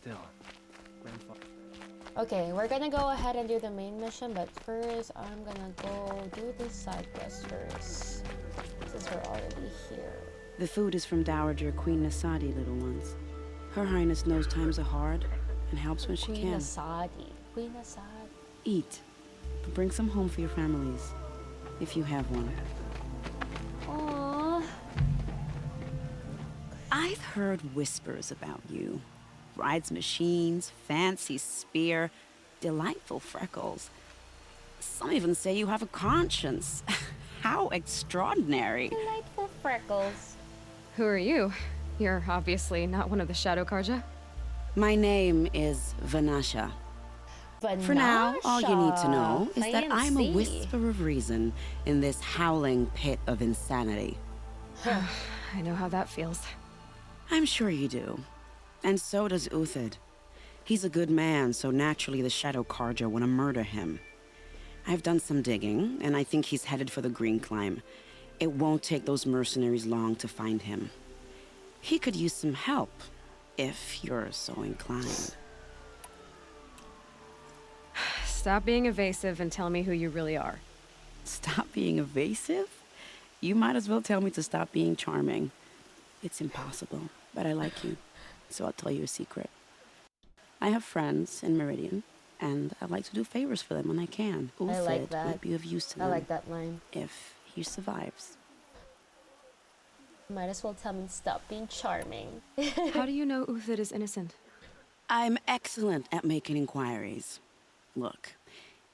still. Grandfather. Okay, we're gonna go ahead and do the main mission, but first I'm gonna go do this side quest first, since we're already here. The food is from Dowager Queen Nasadi, little ones. Her Highness knows times are hard and helps when she Queen can. Nasadi. Queen Nasadi. Eat. But bring some home for your families, if you have one. Aww. I've heard whispers about you. Rides machines, fancy spear, delightful freckles. Some even say you have a conscience. How extraordinary. Delightful freckles. Who are you? You're obviously not one of the Shadow Karja. My name is Vanasha. Vanasha. For now, all you need to know is that I'm a Fancy. whisper of reason in this howling pit of insanity. I know how that feels. I'm sure you do. And so does Uthid. He's a good man, so naturally the Shadow Karja want to murder him. I've done some digging, and I think he's headed for the Green Climb. It won't take those mercenaries long to find him. He could use some help, if you're so inclined. Stop being evasive and tell me who you really are. Stop being evasive? You might as well tell me to stop being charming. It's impossible, but I like you, so I'll tell you a secret. I have friends in Meridian, and I like to do favors for them when I can. I like Uthid that. might be of use to I them like that line. if he survives. Might as well tell me to stop being charming. How do you know Uthid is innocent? I'm excellent at making inquiries. Look,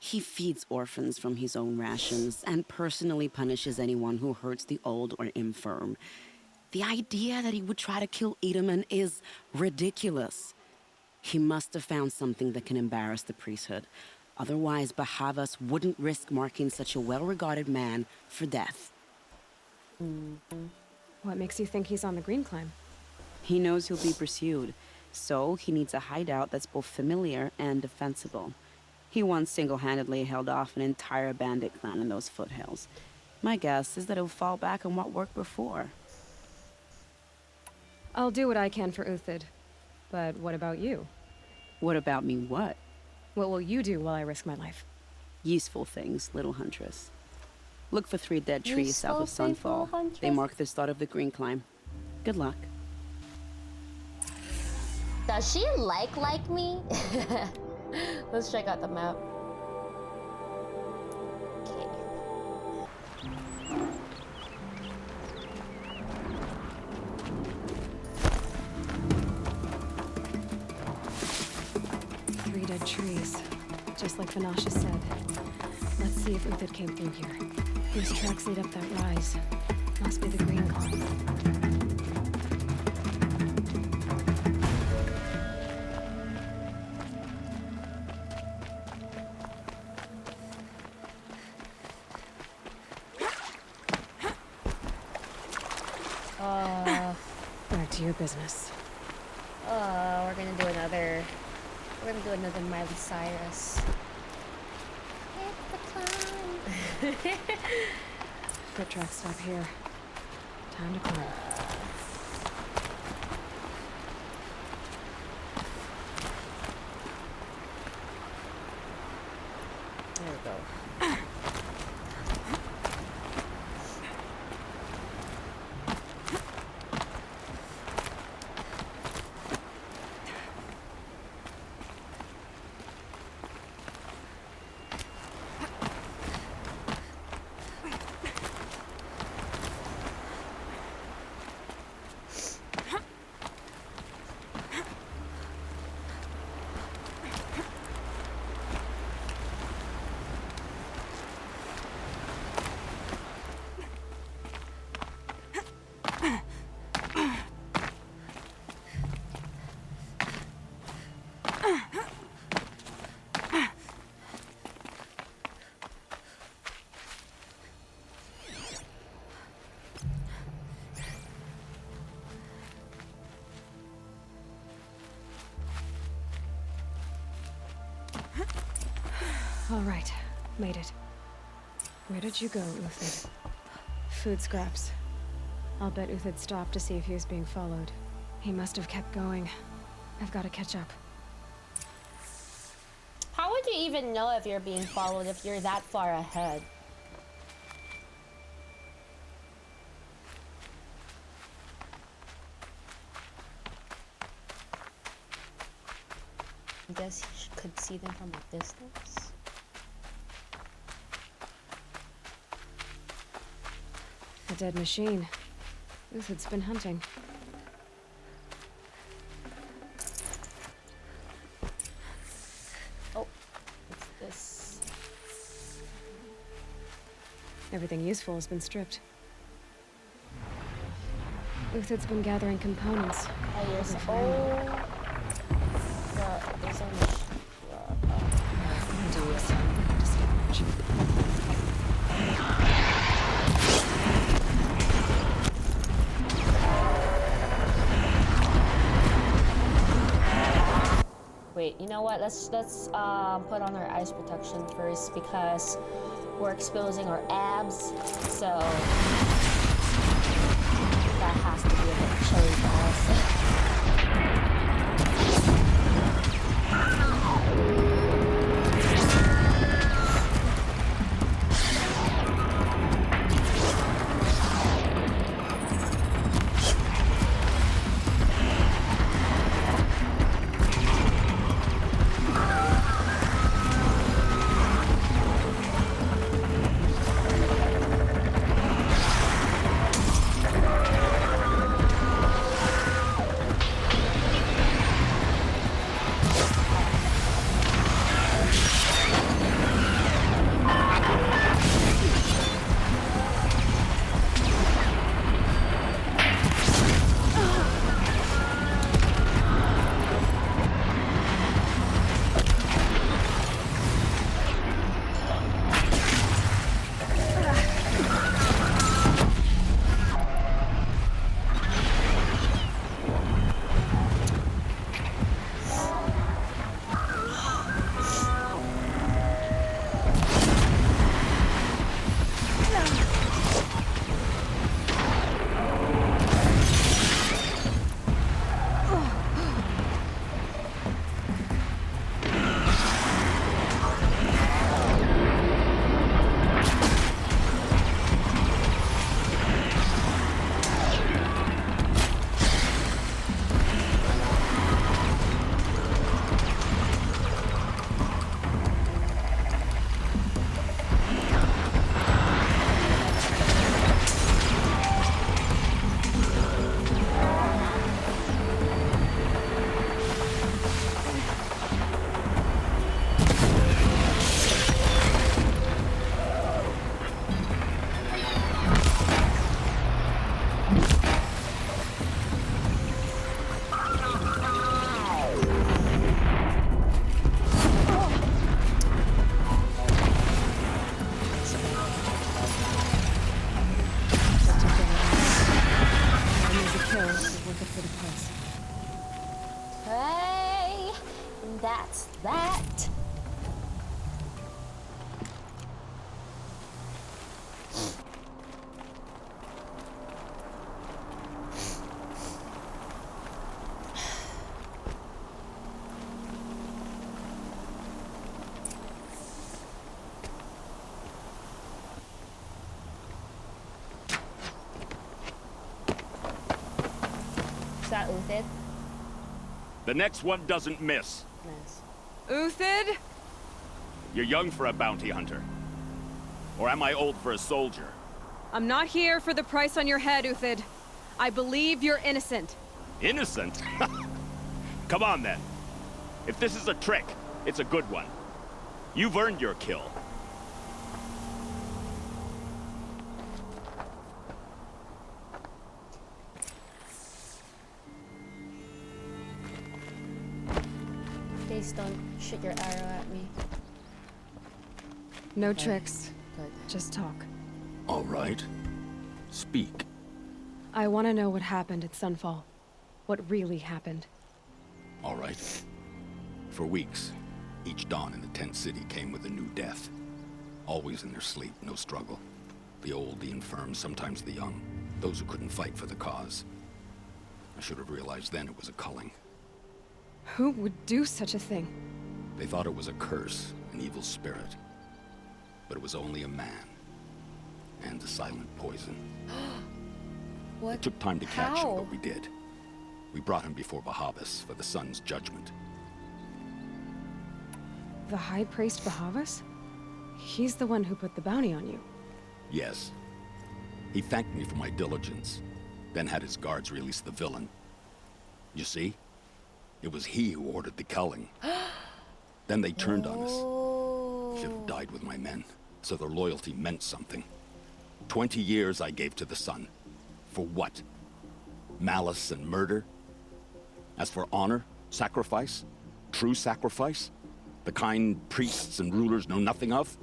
he feeds orphans from his own rations and personally punishes anyone who hurts the old or infirm. The idea that he would try to kill Edaman is ridiculous. He must have found something that can embarrass the priesthood. Otherwise, Bahavas wouldn't risk marking such a well-regarded man for death. What makes you think he's on the Green Climb? He knows he'll be pursued, so he needs a hideout that's both familiar and defensible. He once single-handedly held off an entire bandit clan in those foothills. My guess is that he'll fall back on what worked before. I'll do what I can for Uthid. But what about you? What about me what? What will you do while I risk my life? Useful things, little huntress. Look for 3 dead trees Useful south of things, little Sunfall. huntress? They mark the start of the Green Climb. Good luck. Does she like me? Let's check out the map. Okay. 3 dead trees. Just like Vanasha said. Let's see if Uthid came through here. These tracks lead up that rise. Must be the Green Climb. Back to your business. We're gonna do another. We're gonna do another Miley Cyrus. It's the climb. Foot track stop here. Time to climb. There we go. All right, made it. Where did you go, Uthid? Food scraps. I'll bet Uthid stopped to see if he was being followed. He must have kept going. I've got to catch up. How would you even know if you're being followed if you're that far ahead? I guess he could see them from a distance. A dead machine. Uthid's been hunting. Oh, what's this? Everything useful has been stripped. Uthid's been gathering components. Oh, you're so. Oh. There's a Wait, you know what? Let's put on our ice protection first because we're exposing our abs, so that has to be a bit chilly for us. That's that. Is that Uthid? The next one doesn't miss. Nice. Uthid? You're young for a bounty hunter. Or am I old for a soldier? I'm not here for the price on your head, Uthid. I believe you're innocent. Innocent? Come on, then. If this is a trick, it's a good one. You've earned your kill. Please don't shoot your arrow at me. No tricks. Good. Just talk. All right. Speak. I want to know what happened at Sunfall. What really happened. All right. For weeks, each dawn in the tent city came with a new death. Always in their sleep, no struggle. The old, the infirm, sometimes the young. Those who couldn't fight for the cause. I should have realized then it was a culling. Who would do such a thing? They thought it was a curse, an evil spirit. But it was only a man. And a silent poison. What? It took time to catch him, How? but we did. We brought him before Bahavas for the sun's judgment. The High Priest Bahavas? He's the one who put the bounty on you. Yes. He thanked me for my diligence, then had his guards release the villain. You see? It was he who ordered the culling. Then they turned on us. Should have died with my men, so their loyalty meant something. 20 years I gave to the sun. For what? Malice and murder? As for honor, sacrifice, true sacrifice, the kind priests and rulers know nothing of?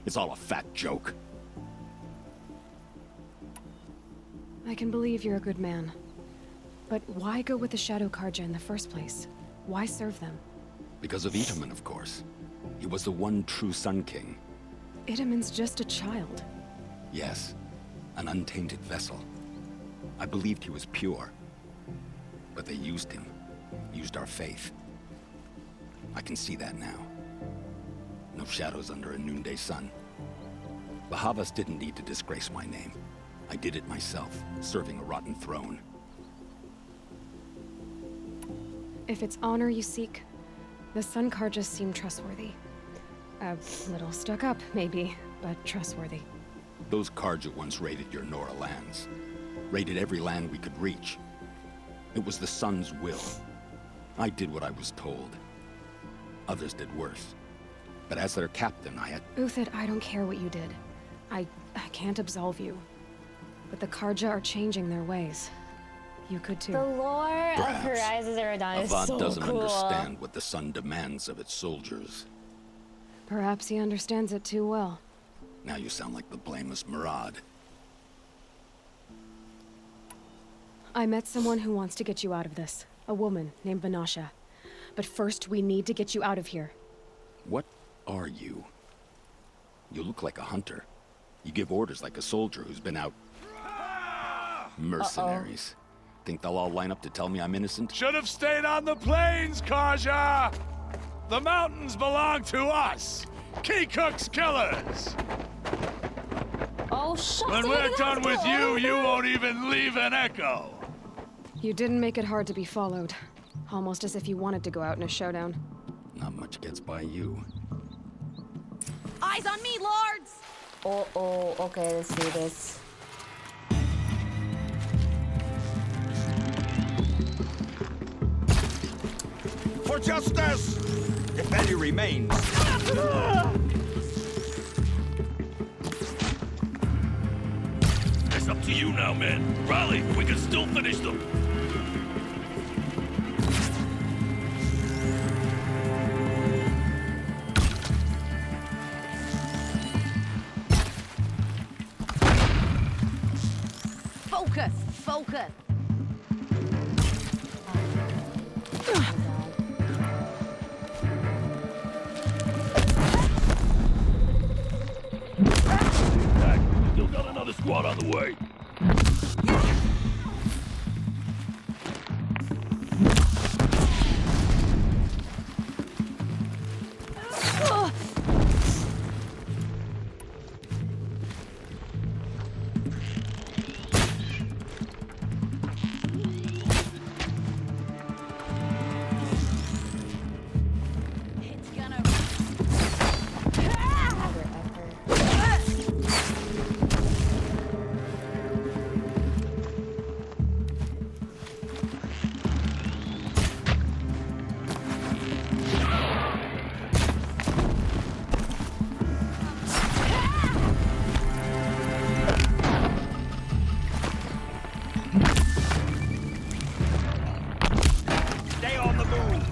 It's all a fat joke. I can believe you're a good man. But why go with the Shadow Karja in the first place? Why serve them? Because of Itaman, of course. He was the one true Sun King. Itaman's just a child. Yes, an untainted vessel. I believed he was pure. But they used him. Used our faith. I can see that now. No shadows under a noonday sun. Bahavas didn't need to disgrace my name. I did it myself, serving a rotten throne. If it's honor you seek, the Sun Karjas seem trustworthy. A little stuck up, maybe, but trustworthy. Those Karja once raided your Nora lands. Raided every land we could reach. It was the Sun's will. I did what I was told. Others did worse. But as their captain, I had... Uthid, I don't care what you did. I can't absolve you. But the Karja are changing their ways. You could too. The lore of Perhaps. Horizon Zero Dawn is Avad so doesn't cool. understand what the Sun demands of its soldiers. Perhaps he understands it too well. Now you sound like the blameless Murad. I met someone who wants to get you out of this. A woman named Vanasha. But first, we need to get you out of here. What are you? You look like a hunter. You give orders like a soldier who's been out... Mercenaries. Think they'll all line up to tell me I'm innocent? Should have stayed on the plains, Karja! The mountains belong to us! Keycook's killers! Oh, shucks. When we're done with you, you won't even leave an echo! You didn't make it hard to be followed. Almost as if you wanted to go out in a showdown. Not much gets by you. Eyes on me, lords! Oh, okay, let's do this. For justice, if any remains. It's up to you now, men. Rally, we can still finish them. Focus! Focus! Still got another squad on the way. It's gonna... Never ever. Stay on the move.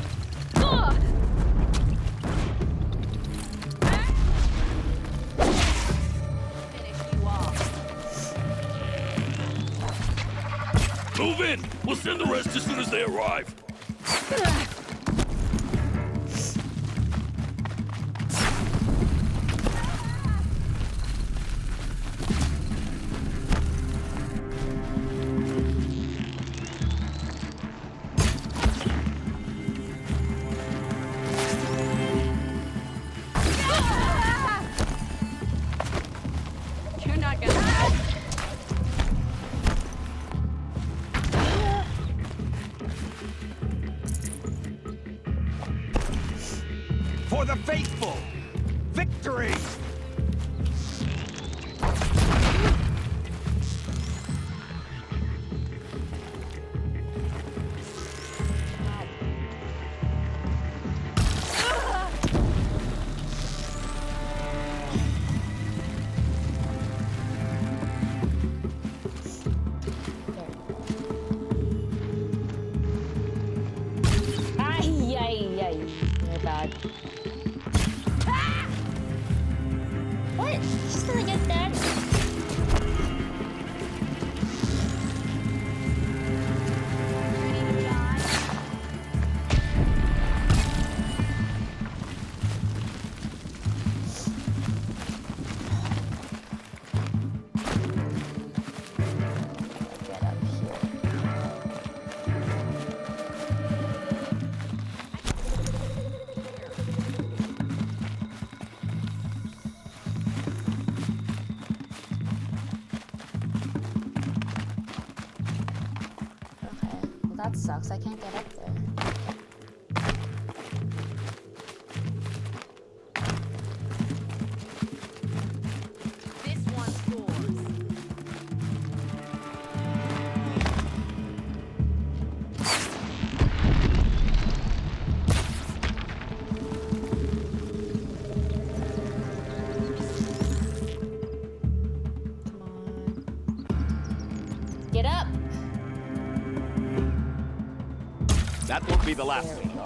Finish you off. Move in. We'll send the rest as soon as they arrive. For the faithful! Victory! Ay, ay, ay. My bad. Ah! What? She's gonna get that? Get up here. Okay, well that sucks. I can't get up there. This one's yours. Come on. Get up! That won't be the last There of we them. go.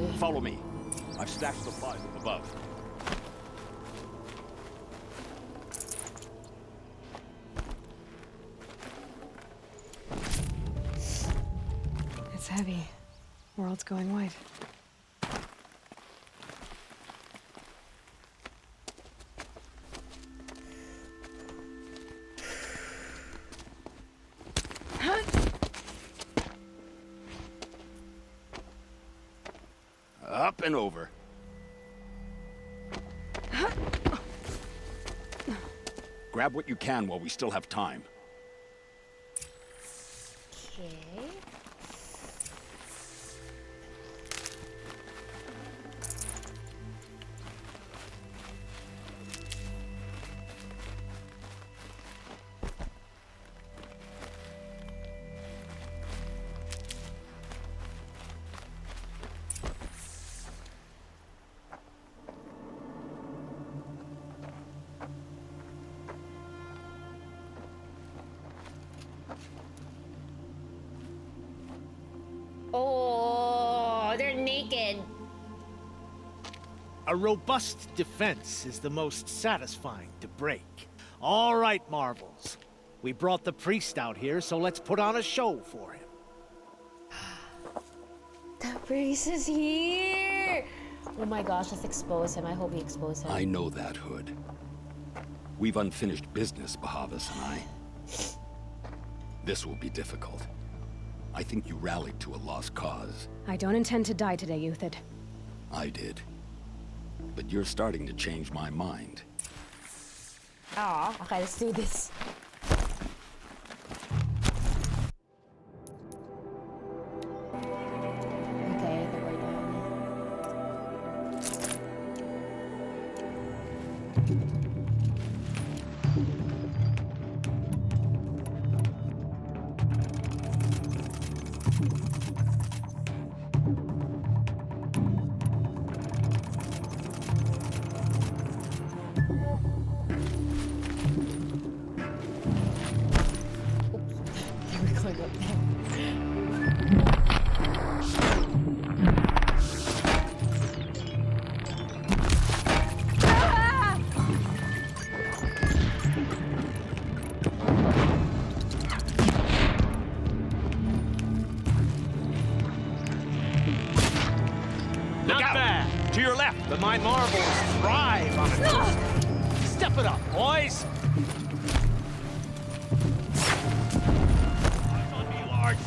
Okay. Follow me. I've stashed supplies up above. It's heavy. World's going white. Up and over. Grab what you can while we still have time. Okay. Oh, they're naked. A robust defense is the most satisfying to break. All right, Marvels. We brought the priest out here, so let's put on a show for him. The priest is here! Oh my gosh, let's expose him. I hope we expose him. I know that, Hood. We've unfinished business, Bahavas and I. This will be difficult. I think you rallied to a lost cause. I don't intend to die today, Uthid. I did. But you're starting to change my mind. Aw, okay, let's do this. Okay, then we're done. Oops. We're going up there. Look out! To your left! But my marbles thrive on it. Step it up, boys! Eyes on me, Large.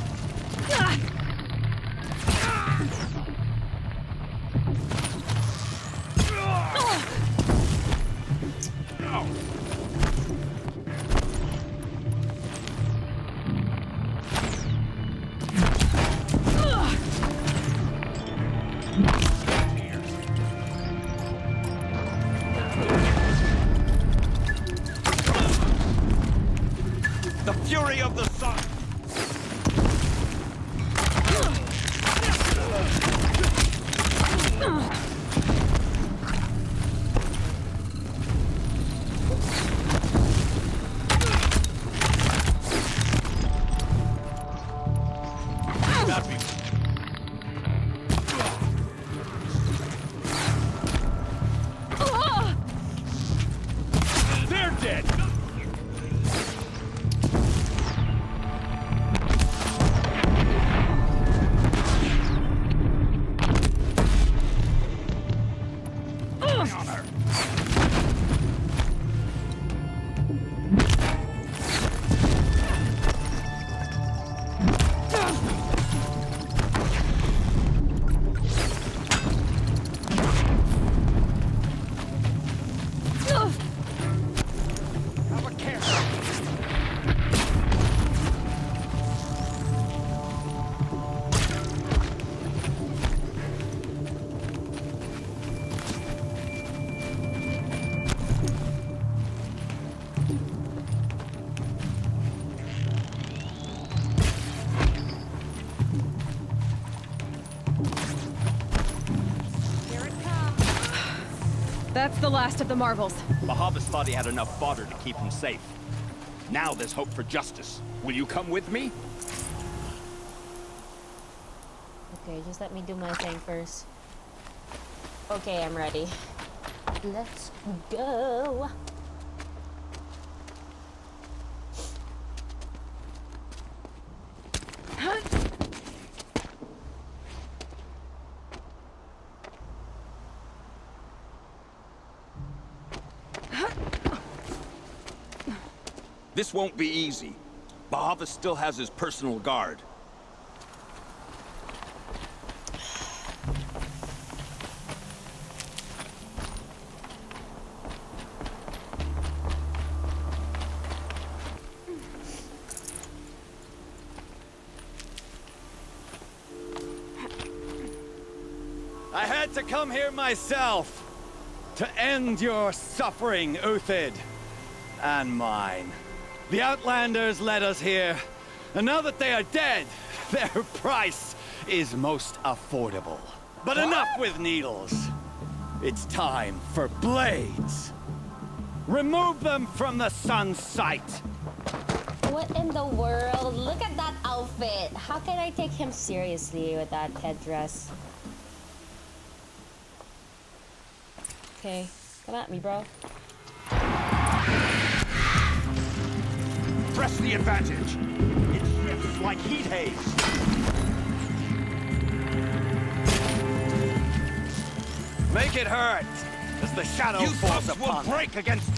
That's the last of the marvels. Bahavas thought he had enough fodder to keep him safe. Now there's hope for justice. Will you come with me? Okay, just let me do my thing first. Okay, I'm ready. Let's go. This won't be easy. Bahavas still has his personal guard. I had to come here myself to end your suffering, Uthid, and mine. The Outlanders led us here, and now that they are dead, their price is most affordable. But enough with needles. It's time for blades. Remove them from the sun's sight. What in the world? Look at that outfit. How can I take him seriously with that headdress? Okay, come at me, bro. Press the advantage. It shifts like heat haze. Make it hurt, as the shadow You falls subs will upon them. break against...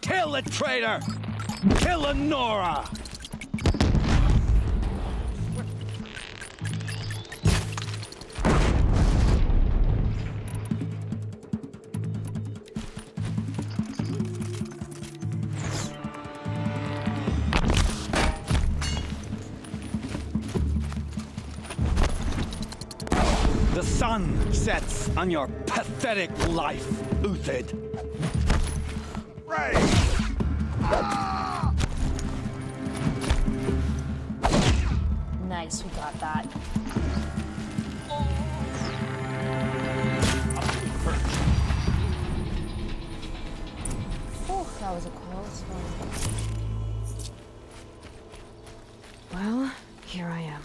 Kill the traitor! Kill Lenora! The sun sets on your pathetic life, Uthid. Right. Nice, we got that. Oh, that was a close one. Well, here I am.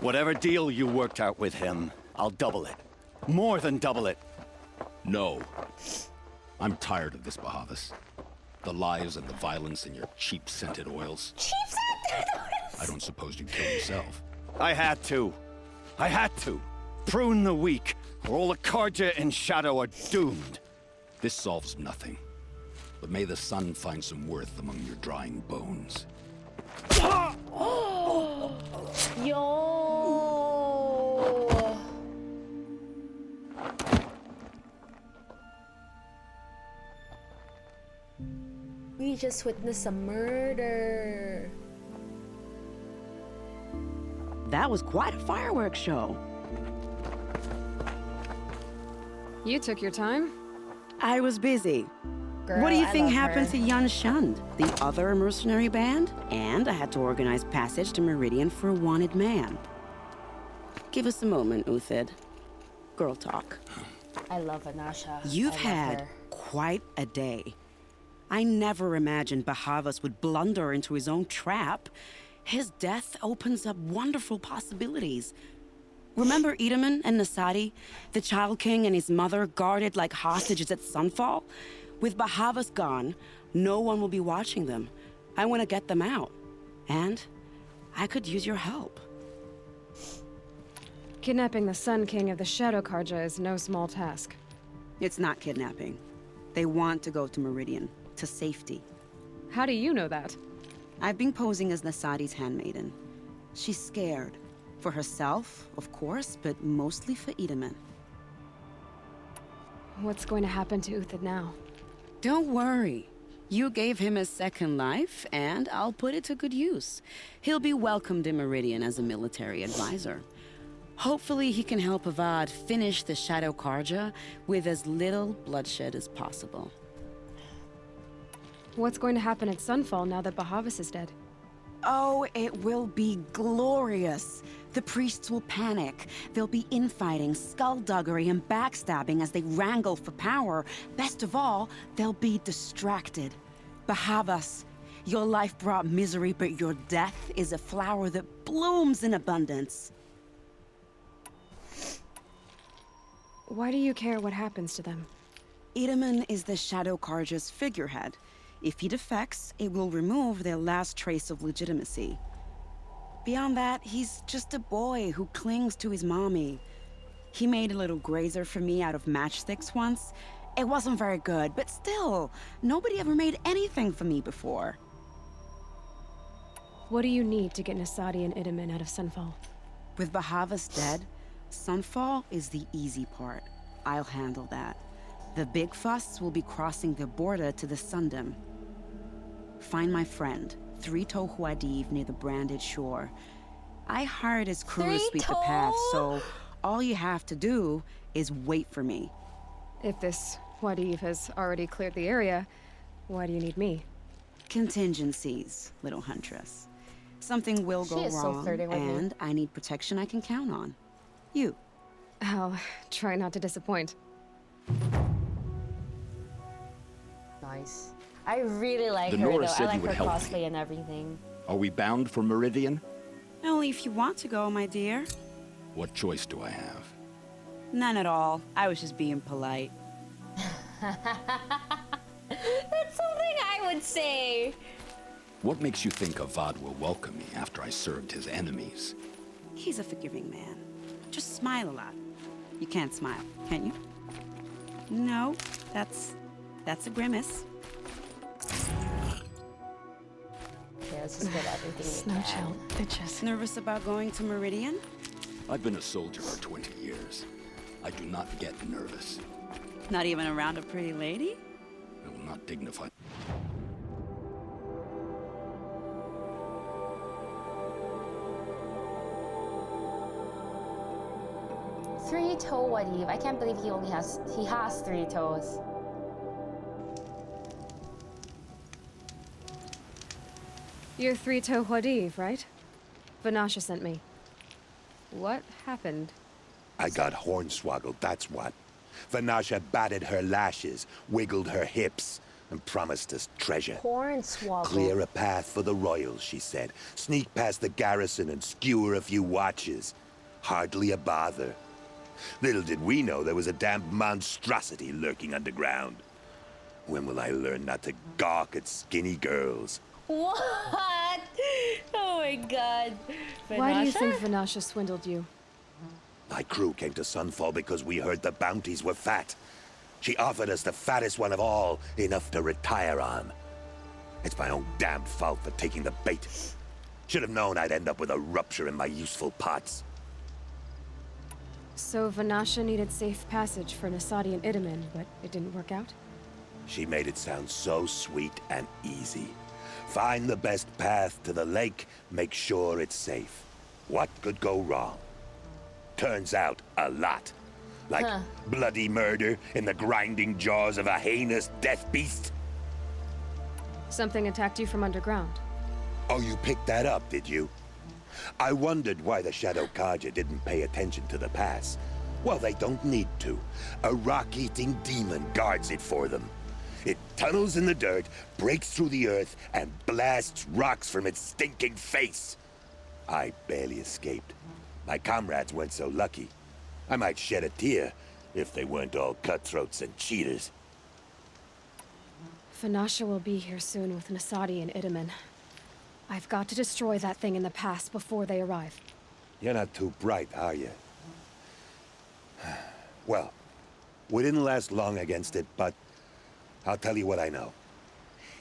Whatever deal you worked out with him, I'll double it. More than double it. No. I'm tired of this, Bahavas. The lies and the violence and your cheap-scented oils. Cheap-scented oils! I don't suppose you'd kill yourself. I had to. I had to. Prune the weak, or all the Karja in Shadow are doomed. This solves nothing. But may the sun find some worth among your drying bones. Yo! We just witnessed a murder. That was quite a fireworks show. You took your time? I was busy. Girl, What do you I think love happened her. to Yan Shund, the other mercenary band? And I had to organize passage to Meridian for a wanted man. Give us a moment, Uthid. Girl talk. I love Vanasha. You've I love had her. quite a day. I never imagined Bahavas would blunder into his own trap. His death opens up wonderful possibilities. Remember Edaman and Nasadi? The Child King and his mother guarded like hostages at sunfall? With Bahavas gone, no one will be watching them. I want to get them out. And I could use your help. Kidnapping the Sun King of the Shadow Karja is no small task. It's not kidnapping. They want to go to Meridian, to safety. How do you know that? I've been posing as Nasadi's handmaiden. She's scared. For herself, of course, but mostly for Itamen. What's going to happen to Uthid now? Don't worry. You gave him a second life, and I'll put it to good use. He'll be welcomed in Meridian as a military advisor. Hopefully he can help Avad finish the Shadow Karja with as little bloodshed as possible. What's going to happen at Sunfall now that Bahavas is dead? Oh, it will be glorious. The priests will panic. There'll be infighting, skullduggery, and backstabbing as they wrangle for power. Best of all, they'll be distracted. Bahavas, your life brought misery, but your death is a flower that blooms in abundance. Why do you care what happens to them? Itamen is the Shadow Karja's figurehead. If he defects, it will remove their last trace of legitimacy. Beyond that, he's just a boy who clings to his mommy. He made a little grazer for me out of matchsticks once. It wasn't very good, but still, nobody ever made anything for me before. What do you need to get Nasadi and Itamen out of Sunfall? With Bahavas dead, Sunfall is the easy part. I'll handle that. The big fuss will be crossing the border to the Sundom. Find my friend, Traitor near the branded shore. I hired his crew to sweep the path, so all you have to do is wait for me. If this Wadiv has already cleared the area, why do you need me? Contingencies, little huntress. Something will go wrong, and I need protection I can count on. You. I'll try not to disappoint. Nice. I really like The her Nora though. said I you like would her help me. cosplay and everything. Are we bound for Meridian? Only if you want to go, my dear. What choice do I have? None at all. I was just being polite. That's something I would say. What makes you think Avad will welcome me after I served his enemies? He's a forgiving man. Just smile a lot. You can't smile, can you? No, that's a grimace. Okay, let's just get everything Snow we chill, can. bitches. Nervous about going to Meridian? I've been a soldier for 20 years. I do not get nervous. Not even around a pretty lady? I will not dignify. Three-toe Wadiv. I can't believe he has 3 toes. You're Three-Toe Wadiv, right? Vanasha sent me. What happened? I got hornswoggled, that's what. Vanasha batted her lashes, wiggled her hips, and promised us treasure. Hornswoggle. Clear a path for the royals, she said. Sneak past the garrison and skewer a few watches. Hardly a bother. Little did we know there was a damned monstrosity lurking underground. When will I learn not to gawk at skinny girls? What? Oh my god. Why do you Vanasha? think Vanasha swindled you? My crew came to Sunfall because we heard the bounties were fat. She offered us the fattest one of all, enough to retire on. It's my own damned fault for taking the bait. Should have known I'd end up with a rupture in my useful parts. So Vanasha needed safe passage for Nasadi and Itamen, but it didn't work out? She made it sound so sweet and easy. Find the best path to the lake, make sure it's safe. What could go wrong? Turns out, a lot. Like bloody murder in the grinding jaws of a heinous death beast. Something attacked you from underground. Oh, you picked that up, did you? I wondered why the Shadow Karja didn't pay attention to the pass. Well, they don't need to. A rock-eating demon guards it for them. It tunnels in the dirt, breaks through the earth, and blasts rocks from its stinking face. I barely escaped. My comrades weren't so lucky. I might shed a tear if they weren't all cutthroats and cheaters. Vanasha will be here soon with Nasadi and Itamen. I've got to destroy that thing in the past before they arrive. You're not too bright, are you? Well, we didn't last long against it, but I'll tell you what I know.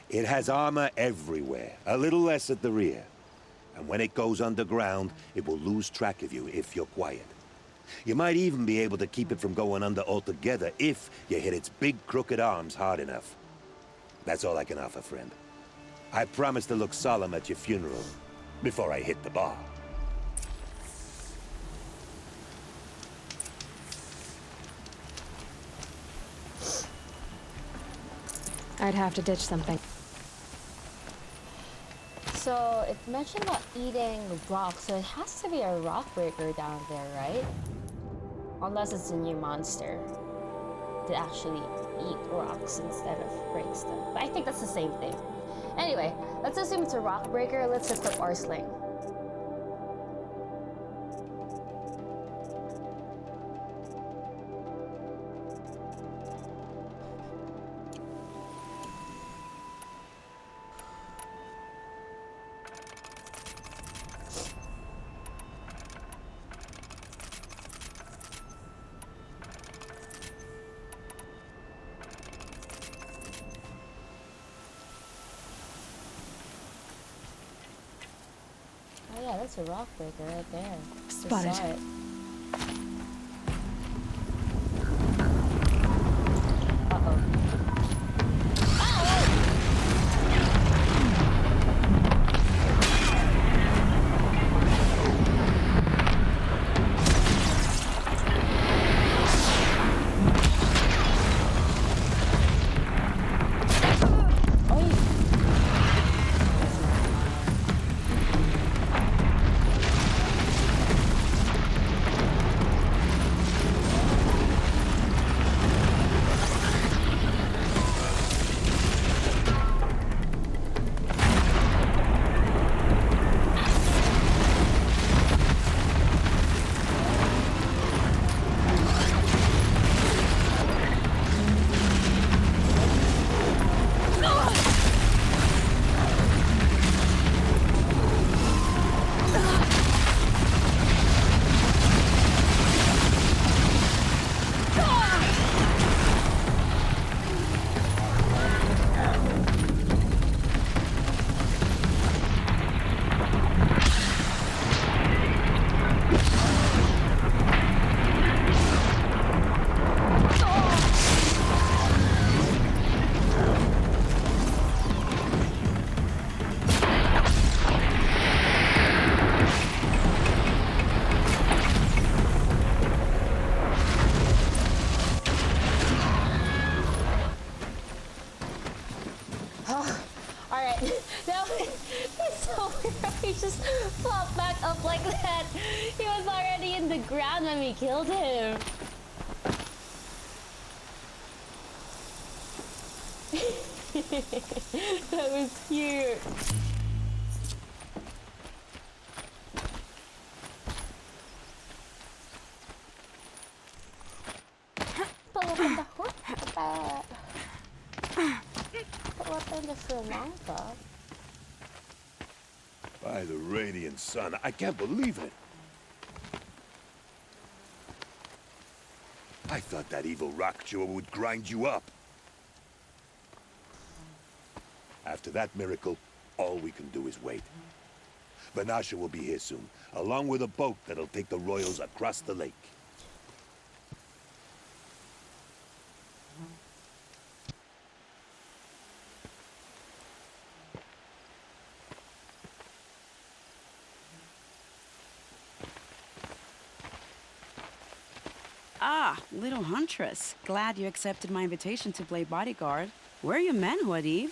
It has armor everywhere, a little less at the rear. And when it goes underground, it will lose track of you if you're quiet. You might even be able to keep it from going under altogether if you hit its big crooked arms hard enough. That's all I can offer, friend. I promise to look solemn at your funeral before I hit the bar. I'd have to ditch something. So it mentioned about eating rocks, so it has to be a Rockbreaker down there, right? Unless it's a new monster to actually eat rocks instead of breaks them. But I think that's the same thing. Anyway, let's assume it's a Rockbreaker. Let's equip our sling. Oh yeah, that's a Rockbreaker right there. Spotted. Just saw it. Uh-oh. He just flopped back up like that. He was already in the ground when we killed him. That was cute. To Sri Lanka. By the radiant sun, I can't believe it. I thought that evil rock chewer would grind you up. After that miracle, all we can do is wait. Vanasha will be here soon, along with a boat that'll take the royals across the lake. Ah, little huntress. Glad you accepted my invitation to play bodyguard. Where are your men, Uthid?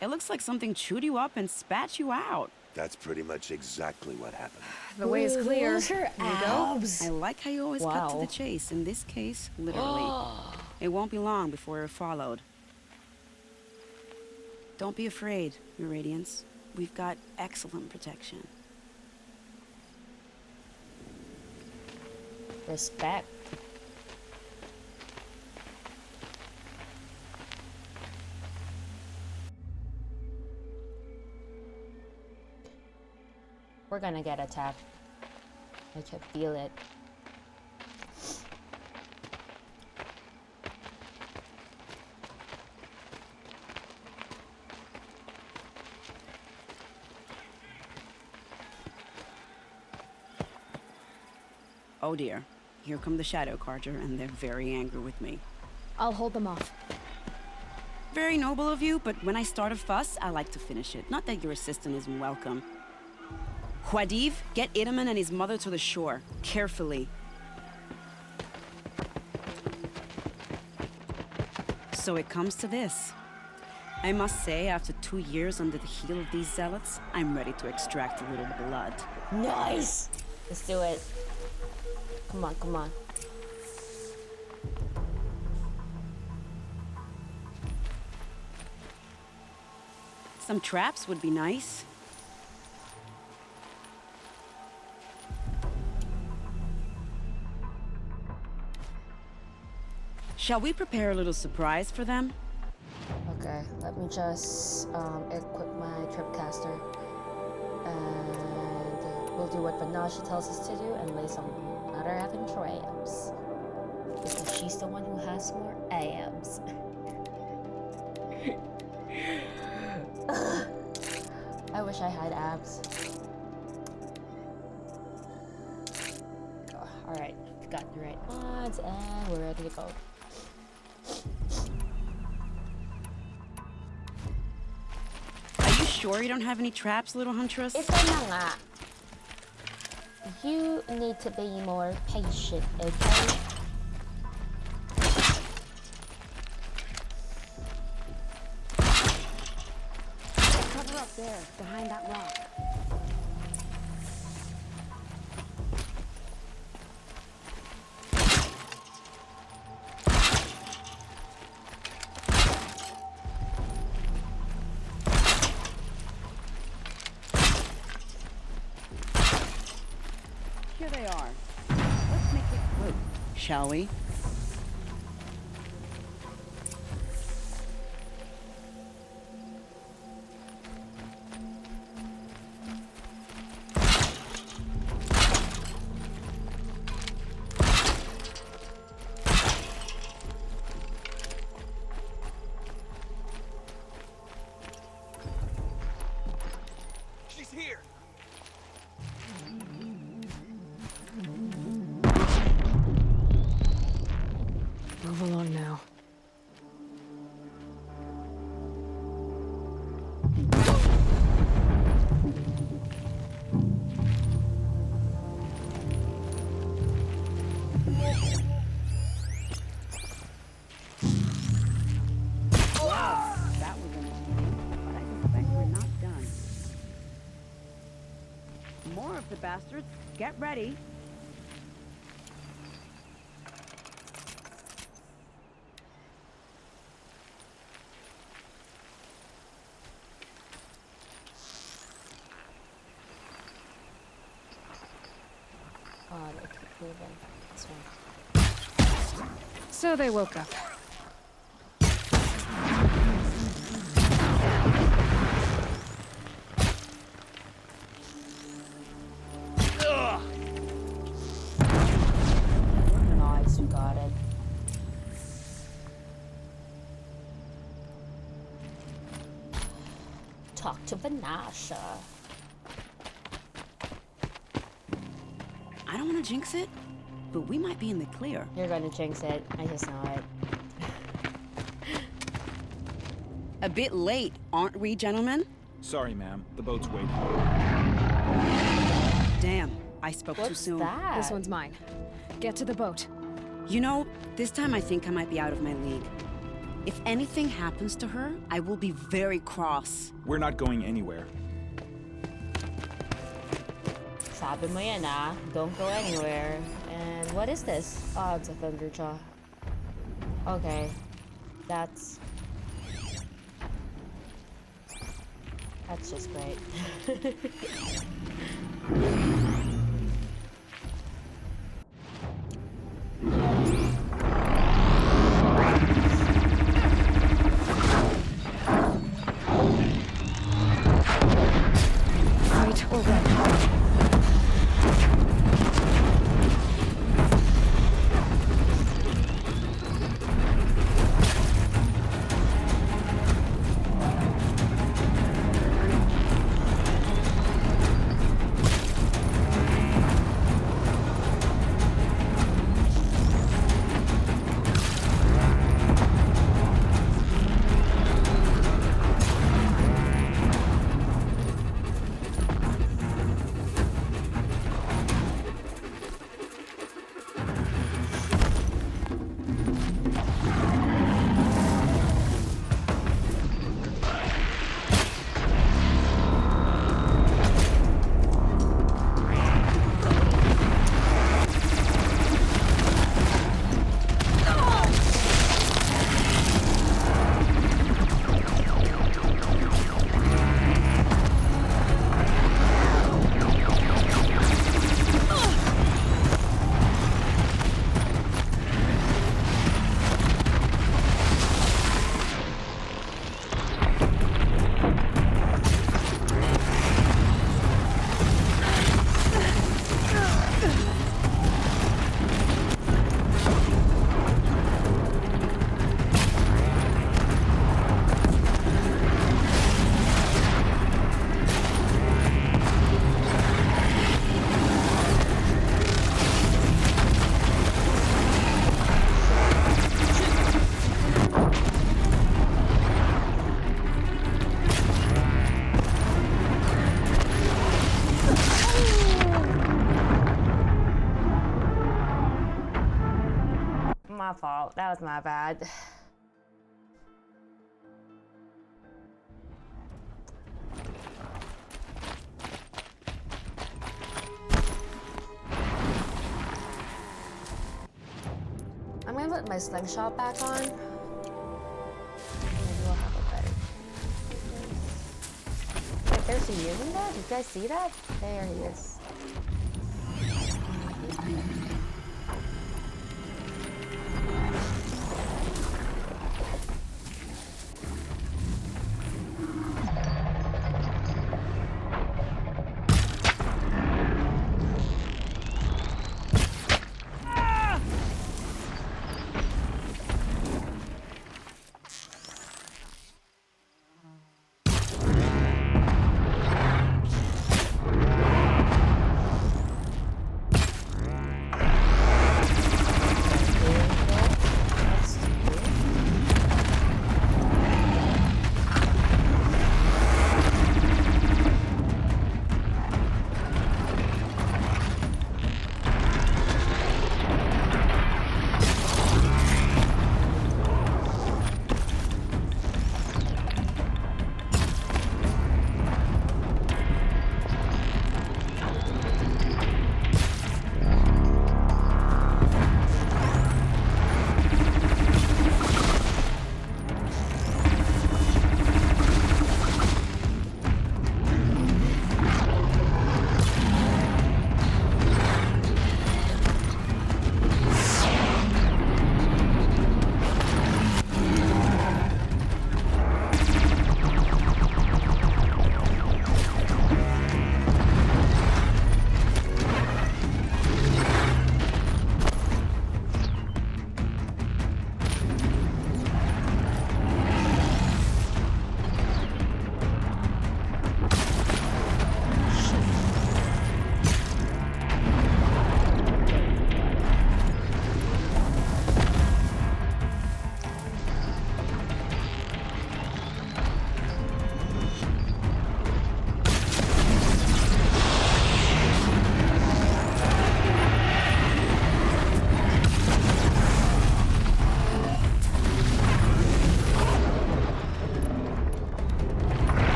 It looks like something chewed you up and spat you out. That's pretty much exactly what happened. The way is clear. Those are abs. I like how you always cut to the chase. In this case, literally. It won't be long before we're followed. Don't be afraid, Your Radiance. We've got excellent protection. Respect. We're gonna get attacked. I can feel it. Oh dear. Here come the Shadow Carja, and they're very angry with me. I'll hold them off. Very noble of you, but when I start a fuss, I like to finish it. Not that your assistant isn't welcome. Khwadiv, get Idaman and his mother to the shore. Carefully. So it comes to this. I must say, after 2 years under the heel of these zealots, I'm ready to extract a little blood. Nice! Let's do it. Come on, come on. Some traps would be nice. Shall we prepare a little surprise for them? Okay, let me just equip my tripcaster. And we'll do what Vanasha tells us to do and lay some other effing traps. Because she's the one who has more abs. I wish I had abs. Alright, got the right mods and we're ready to go. Are you sure you don't have any traps, little huntress? Ito na nga. You need to be more patient, okay? Cover up there, behind that rock. Here they are. Let's make it quick, shall we? She's here! Move along now. Wow, that was entertaining, but I suspect we're not done. More of the bastards. Get ready. This one. So they woke up. Nice, we got it. Talk to Vanasha. I don't want to jinx it, but we might be in the clear. You're gonna jinx it. I just know it. A bit late, aren't we, gentlemen? Sorry, ma'am. The boat's waiting. Damn, I spoke too What's soon. that? This one's mine. Get to the boat. You know, this time I think I might be out of my league. If anything happens to her, I will be very cross. We're not going anywhere. Sabi mo yan ah. Don't go anywhere. And what is this? Oh, it's a Thunderjaw. Okay. That's just great. Right or right? my fault. That was my bad. I'm gonna put my slingshot back on. Maybe we'll have a better. Wait, there's a using that? Did you guys see that? There he is.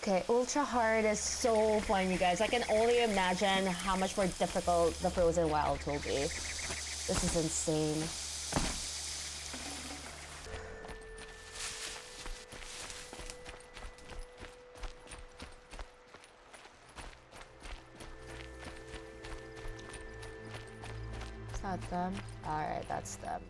Okay, ultra hard is so fun, you guys. I can only imagine how much more difficult the Frozen Wilds will be. This is insane. Is that them? Alright, that's them.